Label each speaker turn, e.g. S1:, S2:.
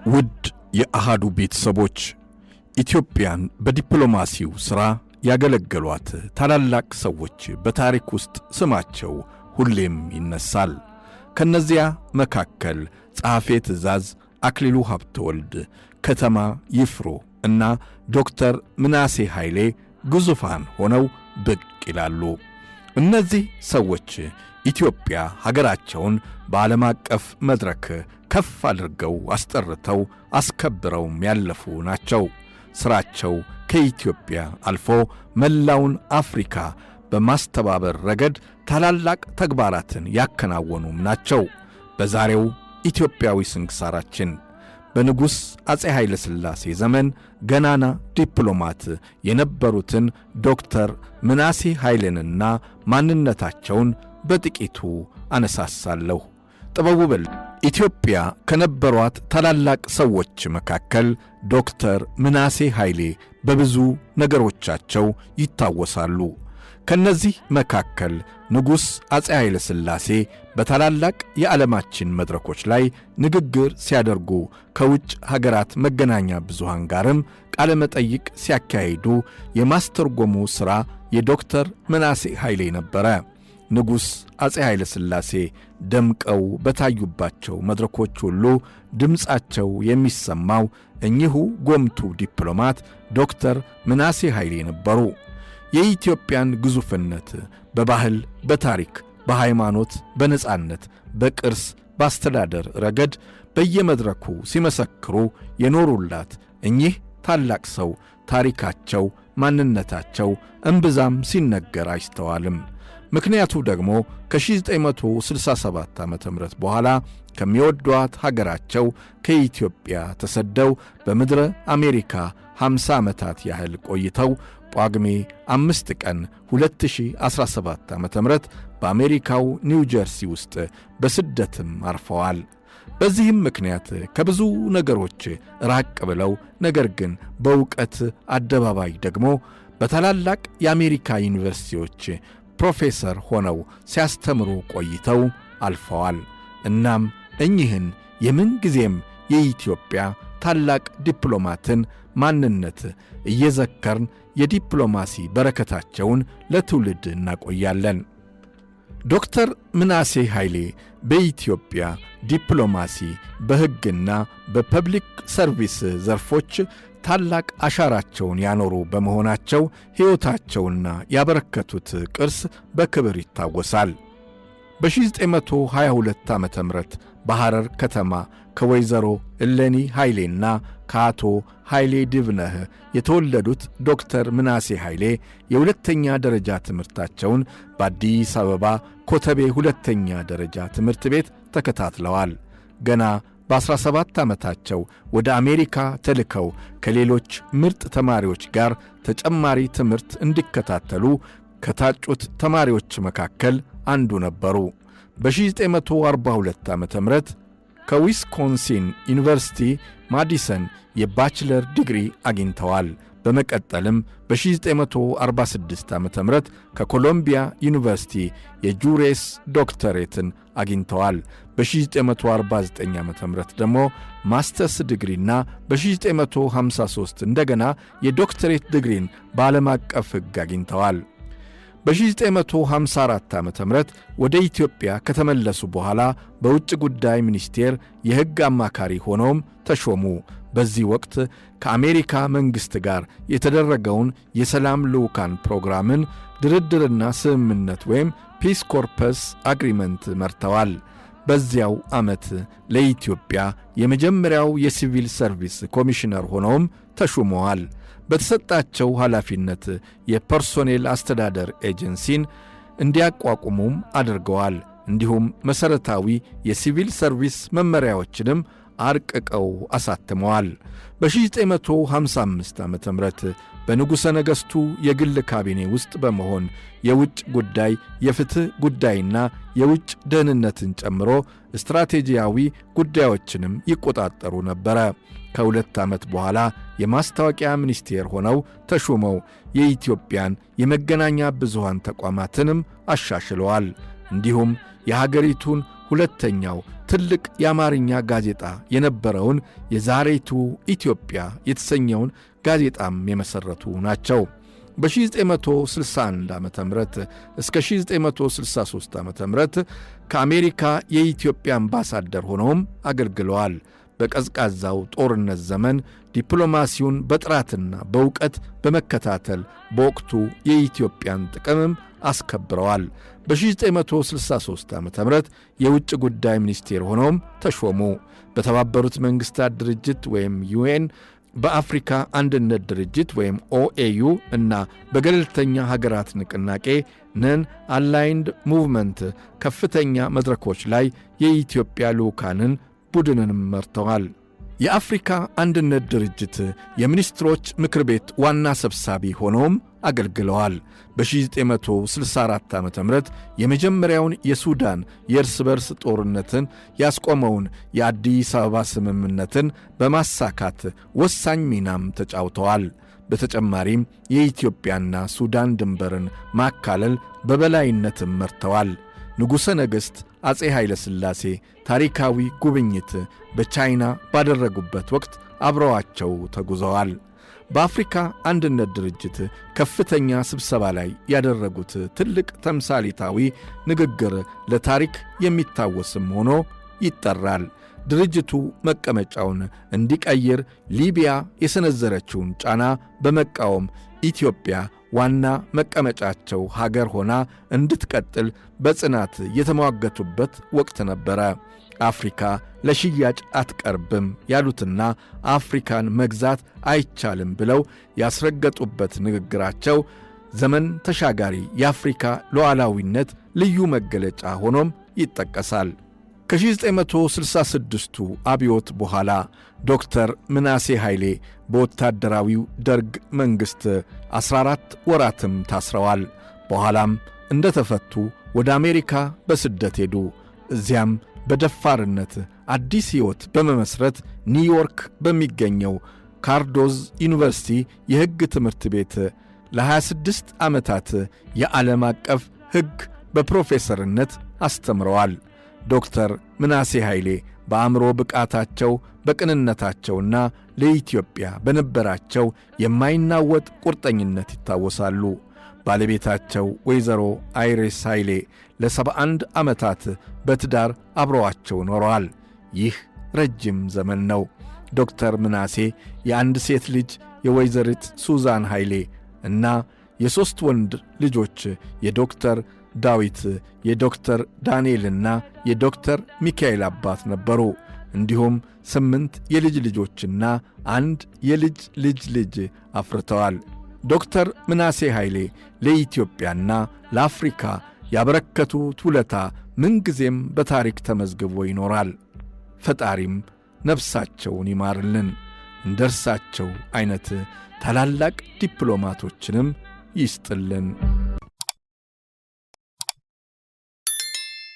S1: ውድ የአሃዱ ቤተሰቦች ኢትዮጵያን በዲፕሎማሲው ሥራ ያገለገሏት ታላላቅ ሰዎች በታሪክ ውስጥ ስማቸው ሁሌም ይነሳል። ከነዚያ መካከል ጸሐፌ ትእዛዝ አክሊሉ ሀብተወልድ፣ ከተማ ይፍሩ እና ዶክተር ምናሴ ኃይሌ ግዙፋን ሆነው ብቅ ይላሉ። እነዚህ ሰዎች ኢትዮጵያ ሀገራቸውን በዓለም አቀፍ መድረክ ከፍ አድርገው አስጠርተው አስከብረውም ያለፉ ናቸው። ሥራቸው ከኢትዮጵያ አልፎ መላውን አፍሪካ በማስተባበር ረገድ ታላላቅ ተግባራትን ያከናወኑም ናቸው። በዛሬው ኢትዮጵያዊ ስንክሳራችን በንጉሥ አፄ ኃይለ ሥላሴ ዘመን ገናና ዲፕሎማት የነበሩትን ዶክተር ምናሴ ኃይሌንና ማንነታቸውን በጥቂቱ አነሳሳለሁ። ጥበቡ በል ኢትዮጵያ ከነበሯት ታላላቅ ሰዎች መካከል ዶክተር ምናሴ ኃይሌ በብዙ ነገሮቻቸው ይታወሳሉ። ከነዚህ መካከል ንጉሥ አፄ ኃይለ ሥላሴ በታላላቅ የዓለማችን መድረኮች ላይ ንግግር ሲያደርጉ ከውጭ ሀገራት መገናኛ ብዙሃን ጋርም ቃለ መጠይቅ ሲያካሂዱ የማስተርጎሙ ሥራ የዶክተር ምናሴ ኃይሌ ነበረ። ንጉሥ አፄ ኃይለ ሥላሴ ደምቀው በታዩባቸው መድረኮች ሁሉ ድምፃቸው የሚሰማው እኚሁ ጎምቱ ዲፕሎማት ዶክተር ምናሴ ኃይሌ ነበሩ። የኢትዮጵያን ግዙፍነት በባህል፣ በታሪክ፣ በሃይማኖት፣ በነጻነት፣ በቅርስ፣ በአስተዳደር ረገድ በየመድረኩ ሲመሰክሩ የኖሩላት እኚህ ታላቅ ሰው ታሪካቸው፣ ማንነታቸው እምብዛም ሲነገር አይስተዋልም። ምክንያቱ ደግሞ ከ1967 ዓ.ም በኋላ ከሚወዷት ሀገራቸው ከኢትዮጵያ ተሰደው በምድረ አሜሪካ 50 ዓመታት ያህል ቆይተው ጳጉሜ 5 ቀን 2017 ዓ.ም በአሜሪካው ኒው ጀርሲ ውስጥ በስደትም አርፈዋል። በዚህም ምክንያት ከብዙ ነገሮች ራቅ ብለው ነገር ግን በእውቀት አደባባይ ደግሞ በታላላቅ የአሜሪካ ዩኒቨርሲቲዎች ፕሮፌሰር ሆነው ሲያስተምሩ ቆይተው አልፈዋል። እናም እኚህን የምን ጊዜም የኢትዮጵያ ታላቅ ዲፕሎማትን ማንነት እየዘከርን የዲፕሎማሲ በረከታቸውን ለትውልድ እናቆያለን። ዶክተር ምናሴ ኃይሌ በኢትዮጵያ ዲፕሎማሲ በሕግና በፐብሊክ ሰርቪስ ዘርፎች ታላቅ አሻራቸውን ያኖሩ በመሆናቸው ሕይወታቸውና ያበረከቱት ቅርስ በክብር ይታወሳል። በ1922 ዓመተ ምህረት በሐረር ከተማ ከወይዘሮ እሌኒ ኃይሌና ከአቶ ኃይሌ ድብነህ የተወለዱት ዶክተር ምናሴ ኃይሌ የሁለተኛ ደረጃ ትምህርታቸውን በአዲስ አበባ ኮተቤ ሁለተኛ ደረጃ ትምህርት ቤት ተከታትለዋል። ገና በ17 ዓመታቸው ወደ አሜሪካ ተልከው ከሌሎች ምርጥ ተማሪዎች ጋር ተጨማሪ ትምህርት እንዲከታተሉ ከታጩት ተማሪዎች መካከል አንዱ ነበሩ። በ1942 ዓመተ ምህረት ከዊስኮንሲን ዩኒቨርሲቲ ማዲሰን የባችለር ዲግሪ አግኝተዋል። በመቀጠልም በ1946 ዓመተ ምህረት ከኮሎምቢያ ዩኒቨርሲቲ የጁሬስ ዶክተሬትን አግኝተዋል። በ1949 ዓመተ ምህረት ደግሞ ማስተርስ ዲግሪና በ1953 እንደገና የዶክተሬት ዲግሪን በዓለም አቀፍ ሕግ አግኝተዋል። በ1954 ዓመተ ምህረት ወደ ኢትዮጵያ ከተመለሱ በኋላ በውጭ ጉዳይ ሚኒስቴር የሕግ አማካሪ ሆነውም ተሾሙ። በዚህ ወቅት ከአሜሪካ መንግሥት ጋር የተደረገውን የሰላም ልዑካን ፕሮግራምን ድርድርና ስምምነት ወይም ፒስ ኮርፐስ አግሪመንት መርተዋል። በዚያው ዓመት ለኢትዮጵያ የመጀመሪያው የሲቪል ሰርቪስ ኮሚሽነር ሆነውም ተሹመዋል። በተሰጣቸው ኃላፊነት የፐርሶኔል አስተዳደር ኤጀንሲን እንዲያቋቁሙም አድርገዋል። እንዲሁም መሠረታዊ የሲቪል ሰርቪስ መመሪያዎችንም አርቅቀው አሳትመዋል። በ1955 ዓመተ ምህረት በንጉሠ ነገሥቱ የግል ካቢኔ ውስጥ በመሆን የውጭ ጉዳይ፣ የፍትሕ ጉዳይና የውጭ ደህንነትን ጨምሮ ስትራቴጂያዊ ጉዳዮችንም ይቆጣጠሩ ነበረ። ከ2 ዓመት በኋላ የማስታወቂያ ሚኒስቴር ሆነው ተሹመው የኢትዮጵያን የመገናኛ ብዙሃን ተቋማትንም አሻሽለዋል። እንዲሁም የሀገሪቱን ሁለተኛው ትልቅ የአማርኛ ጋዜጣ የነበረውን የዛሬቱ ኢትዮጵያ የተሰኘውን ጋዜጣም የመሠረቱ ናቸው። በ1961 ዓመተ ምህረት እስከ 1963 ዓመተ ምህረት ከአሜሪካ የኢትዮጵያ አምባሳደር ሆነውም አገልግለዋል። በቀዝቃዛው ጦርነት ዘመን ዲፕሎማሲውን በጥራትና በእውቀት በመከታተል በወቅቱ የኢትዮጵያን ጥቅምም አስከብረዋል። በ1963 ዓመተ ምህረት የውጭ ጉዳይ ሚኒስቴር ሆነውም ተሾሙ። በተባበሩት መንግሥታት ድርጅት ወይም ዩኤን፣ በአፍሪካ አንድነት ድርጅት ወይም ኦኤዩ እና በገለልተኛ ሀገራት ንቅናቄ ነን አላይንድ ሙቭመንት ከፍተኛ መድረኮች ላይ የኢትዮጵያ ልዑካንን ቡድንንም መርተዋል። የአፍሪካ አንድነት ድርጅት የሚኒስትሮች ምክር ቤት ዋና ሰብሳቢ ሆነውም አገልግለዋል። በ1964 ዓመተ ምህረት የመጀመሪያውን የሱዳን የእርስ በርስ ጦርነትን ያስቆመውን የአዲስ አበባ ስምምነትን በማሳካት ወሳኝ ሚናም ተጫውተዋል። በተጨማሪም የኢትዮጵያና ሱዳን ድንበርን ማካለል በበላይነትም መርተዋል። ንጉሠ ነገሥት አፄ ኃይለ ሥላሴ ታሪካዊ ጉብኝት በቻይና ባደረጉበት ወቅት አብረዋቸው ተጉዘዋል። በአፍሪካ አንድነት ድርጅት ከፍተኛ ስብሰባ ላይ ያደረጉት ትልቅ ተምሳሌታዊ ንግግር ለታሪክ የሚታወስም ሆኖ ይጠራል። ድርጅቱ መቀመጫውን እንዲቀይር ሊቢያ የሰነዘረችውን ጫና በመቃወም ኢትዮጵያ ዋና መቀመጫቸው ሀገር ሆና እንድትቀጥል በጽናት የተሟገቱበት ወቅት ነበረ። አፍሪካ ለሽያጭ አትቀርብም ያሉትና አፍሪካን መግዛት አይቻልም ብለው ያስረገጡበት ንግግራቸው ዘመን ተሻጋሪ የአፍሪካ ሉዓላዊነት ልዩ መገለጫ ሆኖም ይጠቀሳል። ከ1966ቱ አብዮት በኋላ ዶክተር ምናሴ ኃይሌ በወታደራዊው ደርግ መንግሥት 14 ወራትም ታስረዋል። በኋላም እንደተፈቱ ወደ አሜሪካ በስደት ሄዱ። እዚያም በደፋርነት አዲስ ሕይወት በመመስረት ኒውዮርክ በሚገኘው ካርዶዝ ዩኒቨርሲቲ የሕግ ትምህርት ቤት ለ26 ዓመታት የዓለም አቀፍ ሕግ በፕሮፌሰርነት አስተምረዋል። ዶክተር ምናሴ ኃይሌ በአእምሮ ብቃታቸው በቅንነታቸውና ለኢትዮጵያ በነበራቸው የማይናወጥ ቁርጠኝነት ይታወሳሉ። ባለቤታቸው ወይዘሮ አይሬስ ኃይሌ ለ71 ዓመታት በትዳር አብረዋቸው ኖረዋል። ይህ ረጅም ዘመን ነው። ዶክተር ምናሴ የአንድ ሴት ልጅ የወይዘሪት ሱዛን ኃይሌ እና የሦስት ወንድ ልጆች የዶክተር ዳዊት፣ የዶክተር ዳንኤልና የዶክተር ሚካኤል አባት ነበሩ። እንዲሁም 8 የልጅ ልጆችና 1 የልጅ ልጅ ልጅ አፍርተዋል። ዶክተር ምናሴ ኃይሌ ለኢትዮጵያና ለአፍሪካ ያበረከቱት ውለታ ምንጊዜም በታሪክ ተመዝግቦ ይኖራል። ፈጣሪም ነፍሳቸውን ይማርልን። እንደ እርሳቸው ዐይነት ታላላቅ ዲፕሎማቶችንም ይስጥልን።